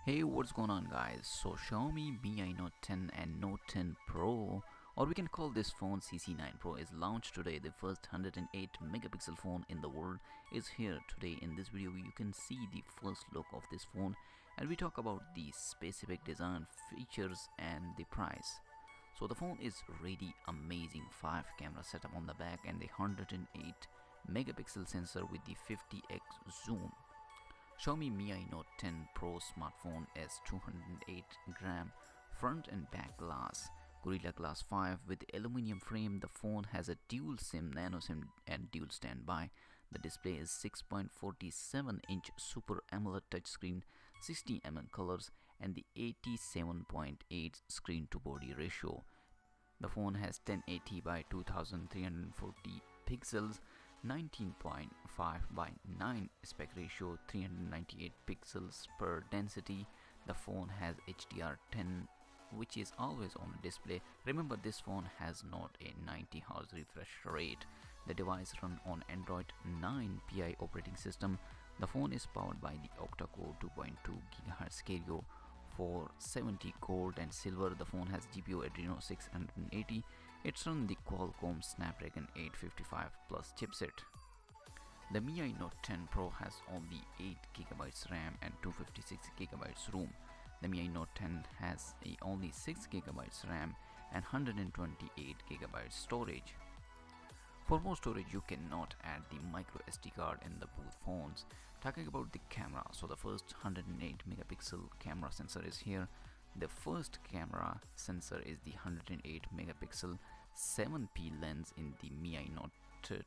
Hey, what's going on guys? So Xiaomi Mi Note 10 and Note 10 Pro, or we can call this phone CC9 Pro, is launched today. The first 108 megapixel phone in the world is here today. In this video you can see the first look of this phone and we talk about the specific design, features and the price. So the phone is really amazing. 5 camera setup on the back and the 108 megapixel sensor with the 50x zoom. Xiaomi Mi Note 10 Pro smartphone is 208 gram front and back glass, Gorilla Glass 5 with aluminum frame. The phone has a dual SIM, Nano-SIM and dual standby. The display is 6.47-inch Super AMOLED touchscreen, 60mm colors and the 87.8 screen to body ratio. The phone has 1080 by 2340 pixels, 19.5 by 9 spec ratio, 398 pixels per density. The phone has HDR10, which is always on display. Remember, this phone has not a 90 Hz refresh rate. The device runs on Android 9 Pie operating system. The phone is powered by the Octa-core 2.2 GHz Kryo for 70 gold and silver. The phone has GPU Adreno 680. It's on the Qualcomm Snapdragon 855 Plus chipset. The Mi Note 10 Pro has only 8GB RAM and 256GB ROM. The Mi Note 10 has only 6GB RAM and 128GB storage. For more storage, you cannot add the micro SD card in the both phones. Talking about the camera, so the first 108 megapixel camera sensor is here. The first camera sensor is the 108 megapixel 7p lens in the Mi Note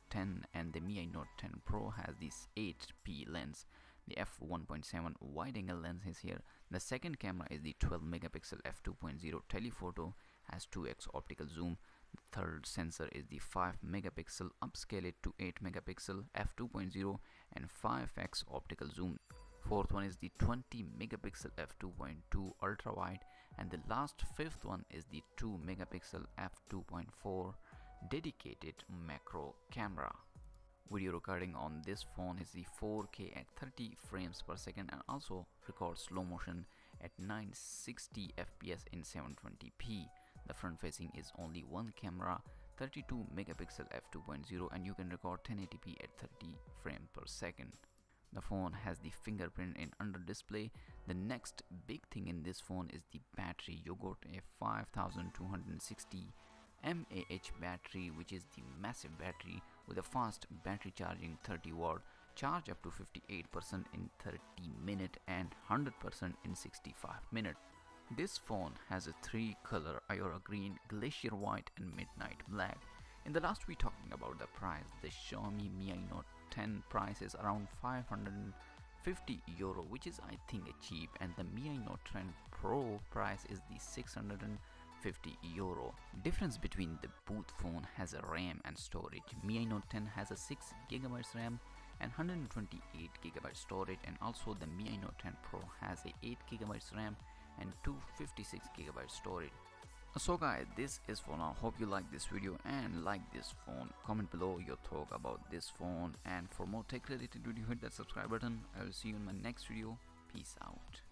10, and the Mi Note 10 Pro has this 8p lens. The f1.7 wide angle lens is here. The second camera is the 12 megapixel f2.0 telephoto, has 2x optical zoom. The third sensor is the 5 megapixel upscale it to 8 megapixel f2.0 and 5x optical zoom. Fourth one is the 20 megapixel f2.2 ultra wide, and the last fifth one is the 2 megapixel f2.4 dedicated macro camera. Video recording on this phone is the 4K at 30 frames per second and also records slow motion at 960 fps in 720p. The front facing is only one camera, 32 megapixel f2.0, and you can record 1080p at 30 frames per second. The phone has the fingerprint in under display. The next big thing in this phone is the battery. You got a 5260 mAh battery, which is the massive battery with a fast battery charging, 30 watt, charge up to 58% in 30 minutes and 100% in 65 minutes. This phone has a 3 color: Iora green, glacier white and midnight black. In the last we talking about the price. The Xiaomi Mi Note 10 price is around €550, which is I think cheap, and the Mi Note 10 Pro price is the €650. Difference between the both phone has a RAM and storage. Mi Note 10 has a 6GB RAM and 128GB storage, and also the Mi Note 10 Pro has a 8GB RAM and 256GB storage. So guys, this is for now. Hope you like this video and like this phone. Comment below your thought about this phone, and for more tech related video hit that subscribe button. I will see you in my next video. Peace out.